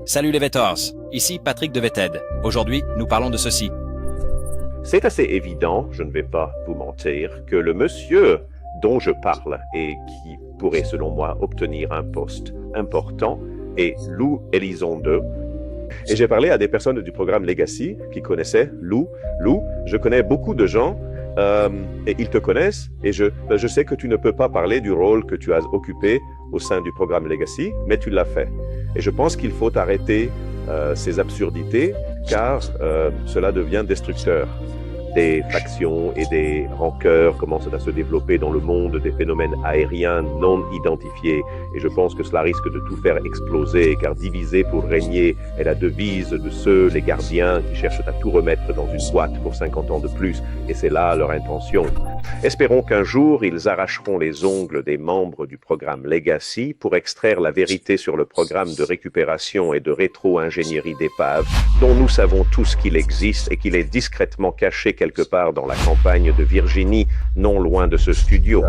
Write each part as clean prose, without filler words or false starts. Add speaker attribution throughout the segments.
Speaker 1: Salut les Vettors, ici Patrick de Vetted. Aujourd'hui, nous parlons de ceci.
Speaker 2: C'est assez évident, je ne vais pas vous mentir, que le monsieur dont je parle et qui pourrait, selon moi, obtenir un poste important est Lou Elizondo. Et j'ai parlé à des personnes du programme Legacy qui connaissaient Lou. Lou, je connais beaucoup de gens et ils te connaissent et je sais que tu ne peux pas parler du rôle que tu as occupé au sein du programme Legacy, mais tu l'as fait. Et je pense qu'il faut arrêter ces absurdités car cela devient destructeur. Des factions et des rancœurs commencent à se développer dans le monde des phénomènes aériens non identifiés. Et je pense que cela risque de tout faire exploser, car diviser pour régner est la devise de ceux, les gardiens, qui cherchent à tout remettre dans une boîte pour 50 ans de plus. Et c'est là leur intention. Espérons qu'un jour, ils arracheront les ongles des membres du programme Legacy pour extraire la vérité sur le programme de récupération et de rétro-ingénierie d'épave, dont nous savons tous qu'il existe et qu'il est discrètement caché quelque part dans la campagne de Virginie, non loin de ce studio.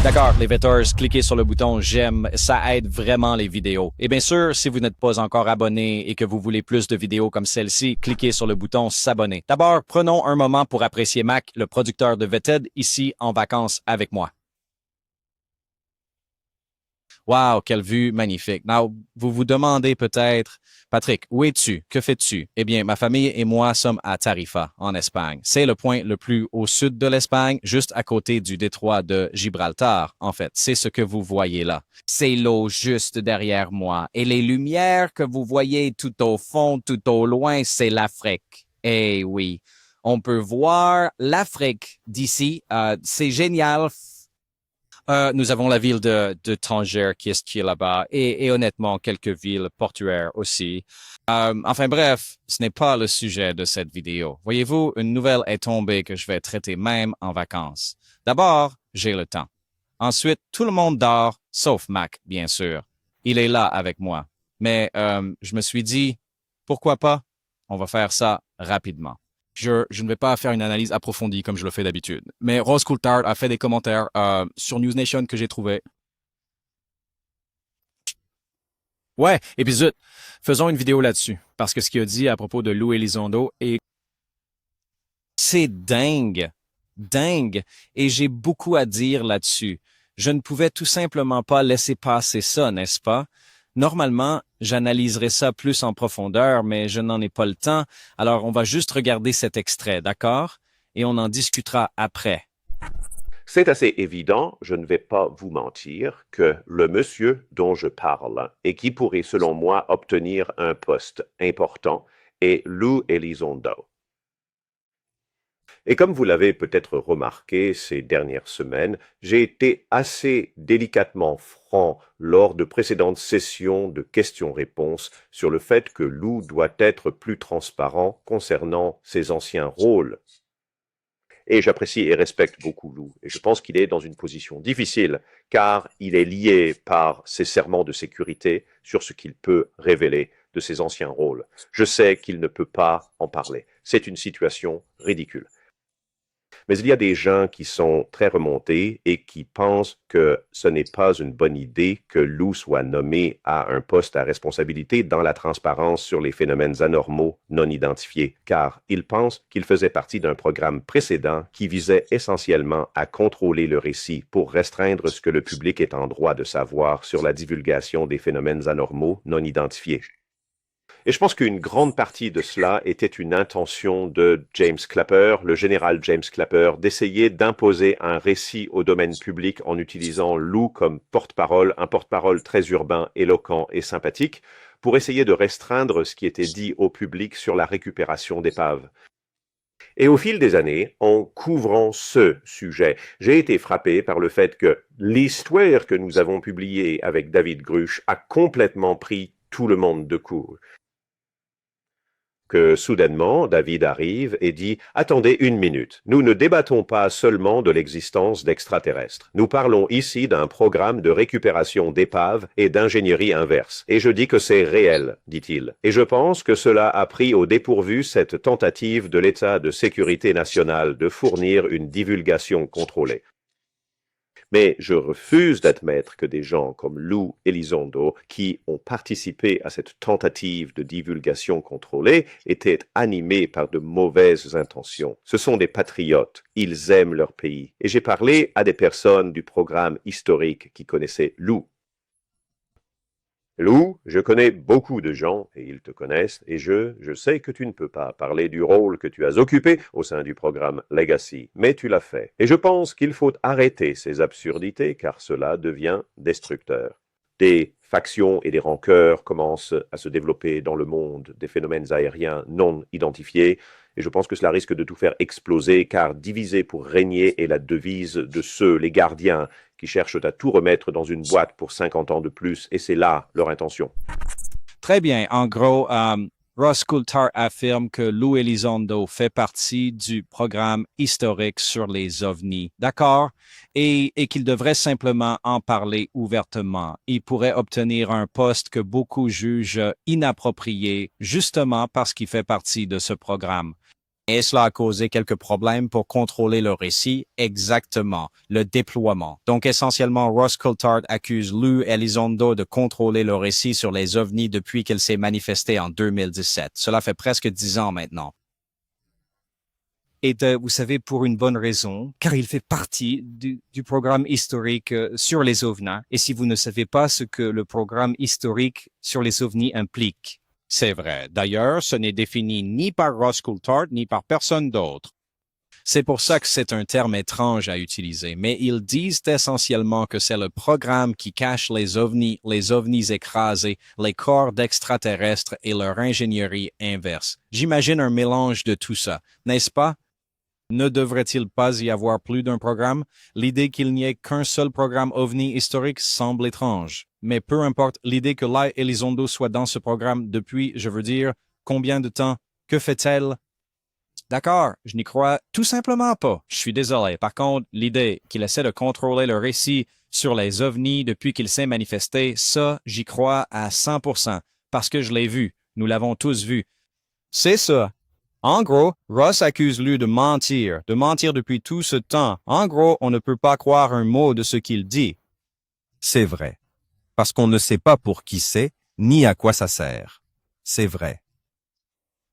Speaker 1: D'accord, les Vettors, cliquez sur le bouton j'aime, ça aide vraiment les vidéos. Et bien sûr, si vous n'êtes pas encore abonné et que vous voulez plus de vidéos comme celle-ci, cliquez sur le bouton s'abonner. D'abord, prenons un moment pour apprécier Mac, le producteur de Vetted, ici en vacances avec moi. Wow, quelle vue magnifique. Now, vous vous demandez peut-être, Patrick, où es-tu? Que fais-tu? Eh bien, ma famille et moi sommes à Tarifa, en Espagne. C'est le point le plus au sud de l'Espagne, juste à côté du détroit de Gibraltar, en fait. C'est ce que vous voyez là. C'est l'eau juste derrière moi. Et les lumières que vous voyez tout au fond, tout au loin, c'est l'Afrique. Eh oui, on peut voir l'Afrique d'ici. C'est génial. Nous avons la ville de Tanger qui est là-bas et honnêtement quelques villes portuaires aussi. Enfin bref, ce n'est pas le sujet de cette vidéo. Voyez-vous, une nouvelle est tombée que je vais traiter même en vacances. D'abord, j'ai le temps. Ensuite, tout le monde dort, sauf Mac, bien sûr. Il est là avec moi. Mais je me suis dit, pourquoi pas? On va faire ça rapidement. Je ne vais pas faire une analyse approfondie comme je le fais d'habitude. Mais Rose Coulthard a fait des commentaires sur News Nation que j'ai trouvé. Ouais, et puis zut, faisons une vidéo là-dessus. Parce que ce qu'il a dit à propos de Lou Elizondo est... C'est dingue. Dingue. Et j'ai beaucoup à dire là-dessus. Je ne pouvais tout simplement pas laisser passer ça, n'est-ce pas? Normalement, j'analyserai ça plus en profondeur, mais je n'en ai pas le temps. Alors, on va juste regarder cet extrait, d'accord? Et on en discutera après.
Speaker 2: C'est assez évident, je ne vais pas vous mentir, que le monsieur dont je parle et qui pourrait, selon moi, obtenir un poste important est Lou Elizondo. Et comme vous l'avez peut-être remarqué ces dernières semaines, j'ai été assez délicatement franc lors de précédentes sessions de questions-réponses sur le fait que Lou doit être plus transparent concernant ses anciens rôles. Et j'apprécie et respecte beaucoup Lou. Et je pense qu'il est dans une position difficile, car il est lié par ses serments de sécurité sur ce qu'il peut révéler de ses anciens rôles. Je sais qu'il ne peut pas en parler. C'est une situation ridicule. Mais il y a des gens qui sont très remontés et qui pensent que ce n'est pas une bonne idée que Lou soit nommé à un poste à responsabilité dans la transparence sur les phénomènes anormaux non identifiés, car ils pensent qu'il faisait partie d'un programme précédent qui visait essentiellement à contrôler le récit pour restreindre ce que le public est en droit de savoir sur la divulgation des phénomènes anormaux non identifiés. Et je pense qu'une grande partie de cela était une intention de James Clapper, le général James Clapper, d'essayer d'imposer un récit au domaine public en utilisant Lou comme porte-parole, un porte-parole très urbain, éloquent et sympathique, pour essayer de restreindre ce qui était dit au public sur la récupération d'épaves. Et au fil des années, en couvrant ce sujet, j'ai été frappé par le fait que l'histoire que nous avons publiée avec David Grusch a complètement pris tout le monde de court. que soudainement David arrive et dit « Attendez une minute, nous ne débattons pas seulement de l'existence d'extraterrestres. Nous parlons ici d'un programme de récupération d'épaves et d'ingénierie inverse. Et je dis que c'est réel, dit-il. Et je pense que cela a pris au dépourvu cette tentative de l'État de sécurité nationale de fournir une divulgation contrôlée. Mais je refuse d'admettre que des gens comme Lou Elizondo, qui ont participé à cette tentative de divulgation contrôlée, étaient animés par de mauvaises intentions. Ce sont des patriotes, ils aiment leur pays. Et j'ai parlé à des personnes du programme historique qui connaissaient Lou. Lou, je connais beaucoup de gens, et ils te connaissent, et je sais que tu ne peux pas parler du rôle que tu as occupé au sein du programme Legacy, mais tu l'as fait. Et je pense qu'il faut arrêter ces absurdités, car cela devient destructeur. Des factions et des rancœurs commencent à se développer dans le monde, des phénomènes aériens non identifiés, et je pense que cela risque de tout faire exploser, car diviser pour régner est la devise de ceux, les gardiens, qui cherchent à tout remettre dans une boîte pour 50 ans de plus, et c'est là leur intention.
Speaker 1: Très bien. En gros, Ross Coulthart affirme que Lou Elizondo fait partie du programme historique sur les ovnis. D'accord? Et qu'il devrait simplement en parler ouvertement. Il pourrait obtenir un poste que beaucoup jugent inapproprié justement parce qu'il fait partie de ce programme. Et cela a causé quelques problèmes pour contrôler le récit, exactement, le déploiement. Donc essentiellement, Ross Coulthart accuse Lou Elizondo de contrôler le récit sur les ovnis depuis qu'elle s'est manifestée en 2017. Cela fait presque 10 ans maintenant. Et vous savez, pour une bonne raison, car il fait partie du programme historique sur les ovnis. Et si vous ne savez pas ce que le programme historique sur les ovnis implique, c'est vrai. D'ailleurs, ce n'est défini ni par Ross Coulthart ni par personne d'autre. C'est pour ça que c'est un terme étrange à utiliser, mais ils disent essentiellement que c'est le programme qui cache les ovnis écrasés, les corps d'extraterrestres et leur ingénierie inverse. J'imagine un mélange de tout ça, n'est-ce pas? Ne devrait-il pas y avoir plus d'un programme? L'idée qu'il n'y ait qu'un seul programme OVNI historique semble étrange. Mais peu importe, l'idée que Lou Elizondo soit dans ce programme depuis, je veux dire, combien de temps? Que fait-elle? D'accord, je n'y crois tout simplement pas. Je suis désolé. Par contre, l'idée qu'il essaie de contrôler le récit sur les ovnis depuis qu'il s'est manifesté, ça, j'y crois à 100%, parce que je l'ai vu. Nous l'avons tous vu. C'est ça. En gros, Ross accuse Lou de mentir depuis tout ce temps. En gros, on ne peut pas croire un mot de ce qu'il dit.
Speaker 3: C'est vrai. Parce qu'on ne sait pas pour qui c'est, ni à quoi ça sert. C'est vrai.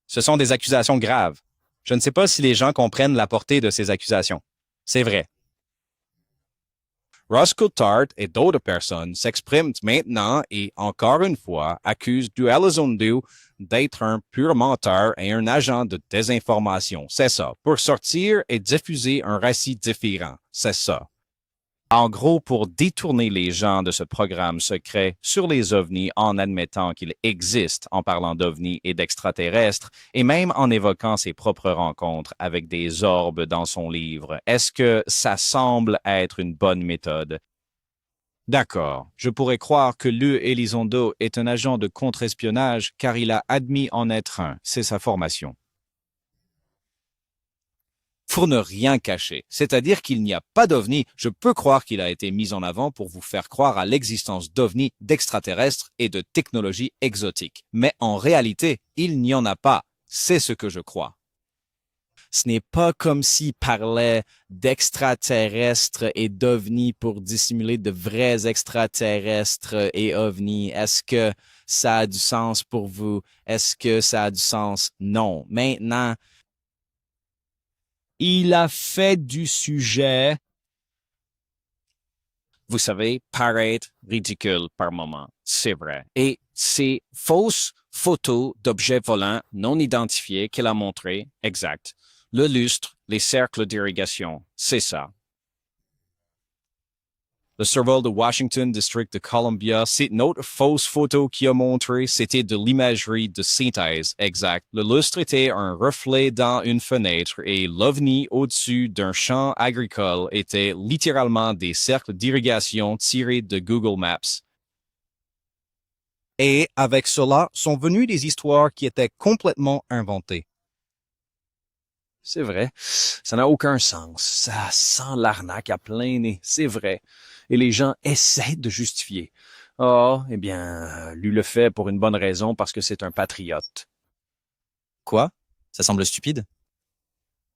Speaker 1: Ce sont des accusations graves. Je ne sais pas si les gens comprennent la portée de ces accusations. C'est vrai. Ross Coulthart et d'autres personnes s'expriment maintenant et, encore une fois, accusent Lou Elizondo d'être un pur menteur et un agent de désinformation. C'est ça. Pour sortir et diffuser un récit différent. C'est ça. En gros, pour détourner les gens de ce programme secret sur les ovnis en admettant qu'il existe en parlant d'ovnis et d'extraterrestres et même en évoquant ses propres rencontres avec des orbes dans son livre. Est-ce que ça semble être une bonne méthode? D'accord, je pourrais croire que Lou Elizondo est un agent de contre-espionnage car il a admis en être un. C'est sa formation. Pour ne rien cacher, c'est-à-dire qu'il n'y a pas d'ovni, je peux croire qu'il a été mis en avant pour vous faire croire à l'existence d'ovnis, d'extraterrestres et de technologies exotiques. Mais en réalité, il n'y en a pas. C'est ce que je crois. Ce n'est pas comme s'il parlait d'extraterrestres et d'ovnis pour dissimuler de vrais extraterrestres et ovnis. Est-ce que ça a du sens pour vous? Est-ce que ça a du sens? Non. Maintenant, il a fait du sujet, vous savez, paraître ridicule par moment. C'est vrai. Et ces fausses photos d'objets volants non identifiés qu'il a montrées, exact, le lustre, les cercles d'irrigation, c'est ça. Le survol de Washington, District de Columbia, c'est une autre fausse photo qu'il a montrée, c'était de l'imagerie de synthèse, exact. Le lustre était un reflet dans une fenêtre et l'ovni au-dessus d'un champ agricole était littéralement des cercles d'irrigation tirés de Google Maps.
Speaker 4: Et avec cela sont venues des histoires qui étaient complètement inventées.
Speaker 1: C'est vrai, ça n'a aucun sens. Ça sent l'arnaque à plein nez, c'est vrai. Et les gens essaient de justifier. Oh, eh bien, lui le fait pour une bonne raison, parce que c'est un patriote.
Speaker 4: Quoi? Ça semble stupide.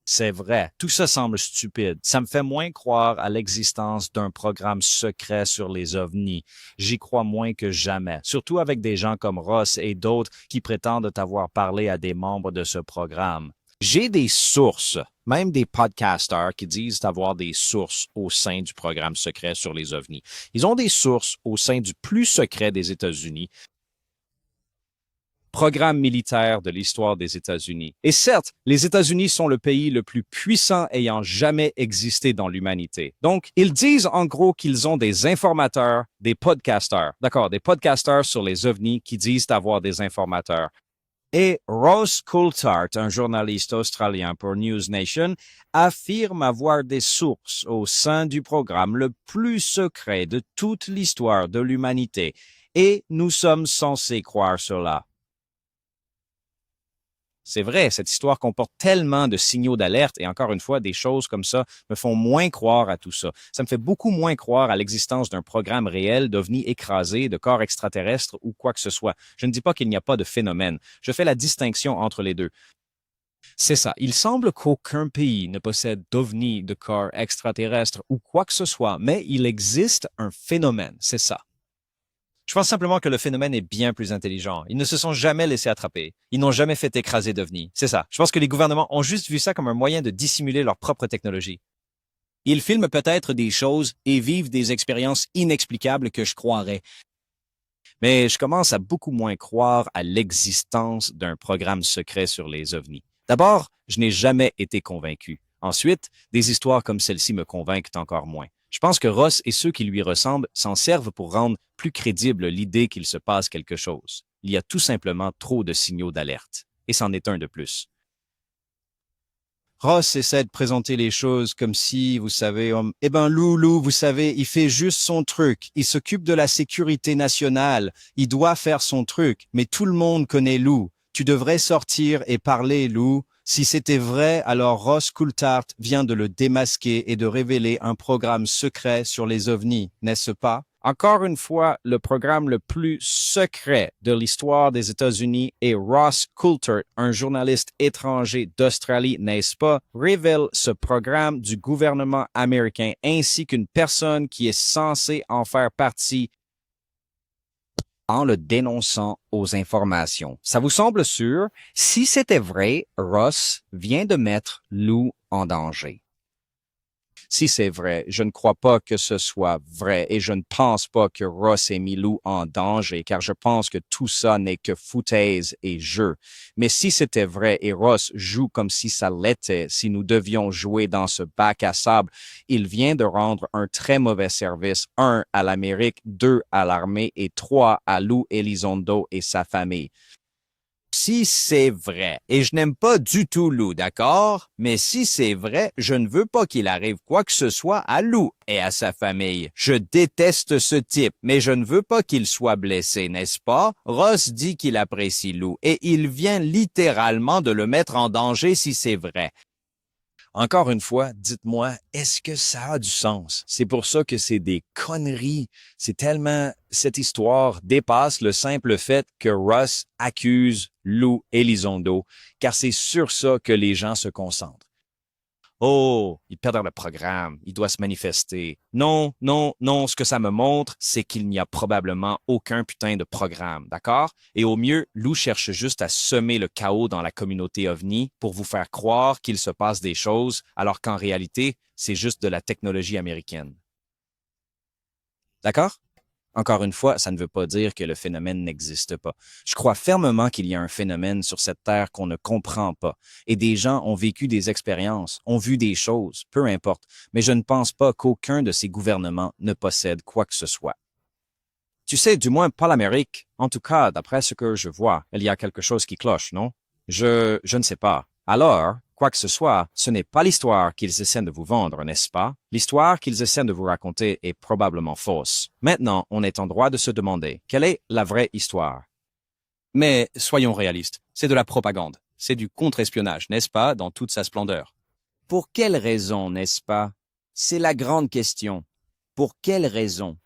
Speaker 1: C'est vrai, tout ça semble stupide. Ça me fait moins croire à l'existence d'un programme secret sur les ovnis. J'y crois moins que jamais, surtout avec des gens comme Ross et d'autres qui prétendent avoir parlé à des membres de ce programme. J'ai des sources, même des podcasters qui disent avoir des sources au sein du programme secret sur les ovnis. Ils ont des sources au sein du plus secret des États-Unis, programme militaire de l'histoire des États-Unis. Et certes, les États-Unis sont le pays le plus puissant ayant jamais existé dans l'humanité. Donc, ils disent en gros qu'ils ont des informateurs, des podcasters. D'accord, des podcasters sur les ovnis qui disent avoir des informateurs. Et Ross Coulthart, un journaliste australien pour News Nation, affirme avoir des sources au sein du programme le plus secret de toute l'histoire de l'humanité. Et nous sommes censés croire cela. C'est vrai, cette histoire comporte tellement de signaux d'alerte et encore une fois, des choses comme ça me font moins croire à tout ça. Ça me fait beaucoup moins croire à l'existence d'un programme réel d'ovnis écrasés, de corps extraterrestres ou quoi que ce soit. Je ne dis pas qu'il n'y a pas de phénomène. Je fais la distinction entre les deux. C'est ça. Il semble qu'aucun pays ne possède d'ovnis, de corps extraterrestres ou quoi que ce soit, mais il existe un phénomène. C'est ça. Je pense simplement que le phénomène est bien plus intelligent. Ils ne se sont jamais laissés attraper. Ils n'ont jamais fait écraser d'ovnis. C'est ça. Je pense que les gouvernements ont juste vu ça comme un moyen de dissimuler leur propre technologie. Ils filment peut-être des choses et vivent des expériences inexplicables que je croirais. Mais je commence à beaucoup moins croire à l'existence d'un programme secret sur les ovnis. D'abord, je n'ai jamais été convaincu. Ensuite, des histoires comme celle-ci me convainquent encore moins. Je pense que Ross et ceux qui lui ressemblent s'en servent pour rendre plus crédible l'idée qu'il se passe quelque chose. Il y a tout simplement trop de signaux d'alerte. Et c'en est un de plus. Ross essaie de présenter les choses comme si, vous savez, Lou, vous savez, il fait juste son truc. Il s'occupe de la sécurité nationale. Il doit faire son truc. Mais tout le monde connaît Lou. Tu devrais sortir et parler, Lou. Si c'était vrai, alors Ross Coulthart vient de le démasquer et de révéler un programme secret sur les ovnis, n'est-ce pas? Encore une fois, le programme le plus secret de l'histoire des États-Unis est Ross Coulthart, un journaliste étranger d'Australie, n'est-ce pas, révèle ce programme du gouvernement américain ainsi qu'une personne qui est censée en faire partie en le dénonçant aux informations. Ça vous semble sûr? Si c'était vrai, Ross vient de mettre Lou en danger. Si c'est vrai, je ne crois pas que ce soit vrai et je ne pense pas que Ross ait mis Lou en danger car je pense que tout ça n'est que foutaise et jeu. Mais si c'était vrai et Ross joue comme si ça l'était, si nous devions jouer dans ce bac à sable, il vient de rendre un très mauvais service, 1 à l'Amérique, 2 à l'armée et 3 à Lou Elizondo et sa famille. Si c'est vrai, et je n'aime pas du tout Lou, d'accord? Mais si c'est vrai, je ne veux pas qu'il arrive quoi que ce soit à Lou et à sa famille. Je déteste ce type, mais je ne veux pas qu'il soit blessé, n'est-ce pas? Ross dit qu'il apprécie Lou, et il vient littéralement de le mettre en danger si c'est vrai. Encore une fois, dites-moi, est-ce que ça a du sens? C'est pour ça que c'est des conneries. C'est tellement... Cette histoire dépasse le simple fait que Ross accuse Lou Elizondo, car c'est sur ça que les gens se concentrent. Oh, il perd le programme, il doit se manifester. Non, non, non, ce que ça me montre, c'est qu'il n'y a probablement aucun putain de programme, d'accord? Et au mieux, Lou cherche juste à semer le chaos dans la communauté OVNI pour vous faire croire qu'il se passe des choses, alors qu'en réalité, c'est juste de la technologie américaine. D'accord? Encore une fois, ça ne veut pas dire que le phénomène n'existe pas. Je crois fermement qu'il y a un phénomène sur cette terre qu'on ne comprend pas. Et des gens ont vécu des expériences, ont vu des choses, peu importe. Mais je ne pense pas qu'aucun de ces gouvernements ne possède quoi que ce soit. Tu sais, du moins pas l'Amérique. En tout cas, d'après ce que je vois, il y a quelque chose qui cloche, non? Je ne sais pas. Alors, quoi que ce soit, ce n'est pas l'histoire qu'ils essaient de vous vendre, n'est-ce pas? L'histoire qu'ils essaient de vous raconter est probablement fausse. Maintenant, on est en droit de se demander, quelle est la vraie histoire?
Speaker 4: Mais soyons réalistes, c'est de la propagande. C'est du contre-espionnage, n'est-ce pas, dans toute sa splendeur?
Speaker 5: Pour quelle raison, n'est-ce pas? C'est la grande question. Pour quelle raison?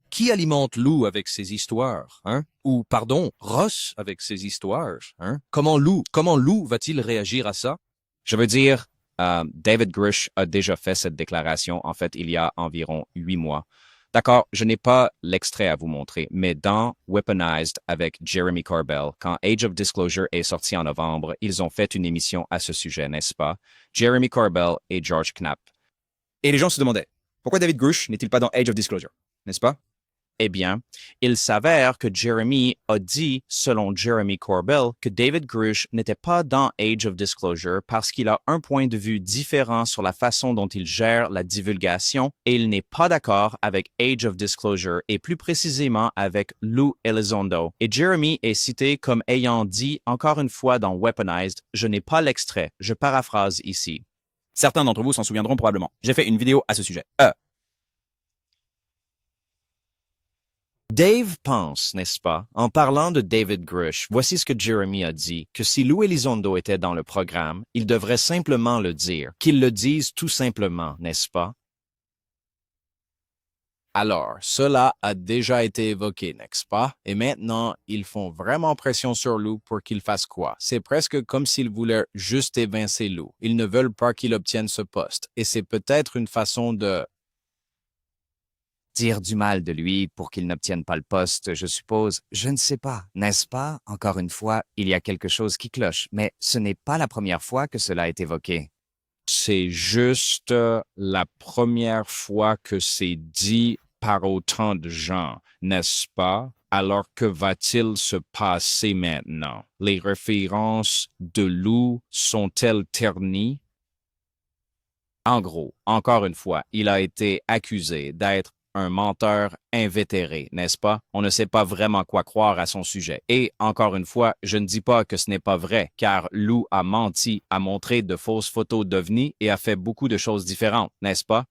Speaker 4: Qui alimente Lou avec ses histoires, hein? Ou, pardon, Ross avec ses histoires, hein? Comment Lou va-t-il réagir à ça?
Speaker 1: Je veux dire, David Grush a déjà fait cette déclaration, en fait, il y a environ 8 mois. D'accord, je n'ai pas l'extrait à vous montrer, mais dans Weaponized avec Jeremy Corbell, quand Age of Disclosure est sorti en novembre, ils ont fait une émission à ce sujet, n'est-ce pas? Jeremy Corbell et George Knapp.
Speaker 4: Et les gens se demandaient, pourquoi David Grush n'est-il pas dans Age of Disclosure, n'est-ce pas?
Speaker 1: Eh bien, il s'avère que Jeremy a dit, selon Jeremy Corbell, que David Grush n'était pas dans Age of Disclosure parce qu'il a un point de vue différent sur la façon dont il gère la divulgation et il n'est pas d'accord avec Age of Disclosure et plus précisément avec Lou Elizondo. Et Jeremy est cité comme ayant dit, encore une fois dans Weaponized, je n'ai pas l'extrait, je paraphrase ici.
Speaker 4: Certains d'entre vous s'en souviendront probablement. J'ai fait une vidéo à ce sujet.
Speaker 1: Dave pense, n'est-ce pas, en parlant de David Grush, voici ce que Jeremy a dit, que si Lou Elizondo était dans le programme, il devrait simplement le dire, qu'il le dise tout simplement, n'est-ce pas? Alors, cela a déjà été évoqué, n'est-ce pas? Et maintenant, ils font vraiment pression sur Lou pour qu'il fasse quoi? C'est presque comme s'ils voulaient juste évincer Lou. Ils ne veulent pas qu'il obtienne ce poste. Et c'est peut-être une façon de
Speaker 5: Dire du mal de lui pour qu'il n'obtienne pas le poste, je suppose. Je ne sais pas, n'est-ce pas? Encore une fois, il y a quelque chose qui cloche, mais ce n'est pas la première fois que cela est évoqué.
Speaker 1: C'est juste la première fois que c'est dit par autant de gens, n'est-ce pas? Alors que va-t-il se passer maintenant? Les références de Lou sont-elles ternies? En gros, encore une fois, il a été accusé d'être un menteur invétéré, n'est-ce pas? On ne sait pas vraiment quoi croire à son sujet. Et, encore une fois, je ne dis pas que ce n'est pas vrai, car Lou a menti, a montré de fausses photos d'OVNI et a fait beaucoup de choses différentes, n'est-ce pas?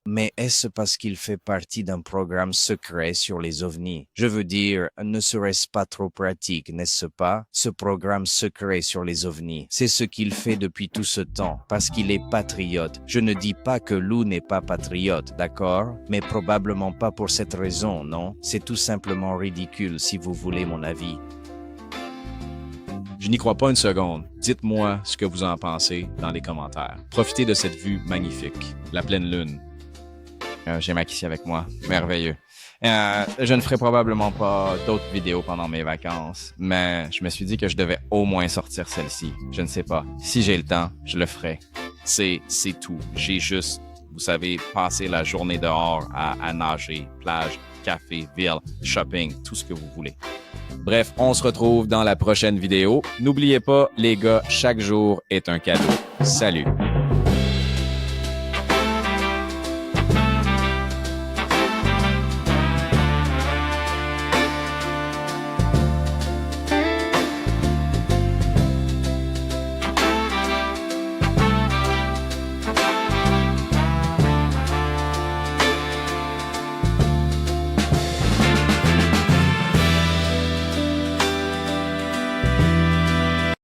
Speaker 5: Mais est-ce parce qu'il fait partie d'un programme secret sur les ovnis? Je veux dire, ne serait-ce pas trop pratique, n'est-ce pas? Ce programme secret sur les ovnis, c'est ce qu'il fait depuis tout ce temps, parce qu'il est patriote. Je ne dis pas que Lou n'est pas patriote, d'accord? Mais probablement pas pour cette raison, non? C'est tout simplement ridicule, si vous voulez mon avis.
Speaker 1: Je n'y crois pas une seconde. Dites-moi ce que vous en pensez dans les commentaires. Profitez de cette vue magnifique, la pleine lune. J'ai Max avec moi. Merveilleux. Je ne ferai probablement pas d'autres vidéos pendant mes vacances, mais je me suis dit que je devais au moins sortir celle-ci. Je ne sais pas. Si j'ai le temps, je le ferai. C'est tout. J'ai juste, vous savez, passé la journée dehors à nager, plage, café, ville, shopping, tout ce que vous voulez. Bref, on se retrouve dans la prochaine vidéo. N'oubliez pas, les gars, chaque jour est un cadeau. Salut!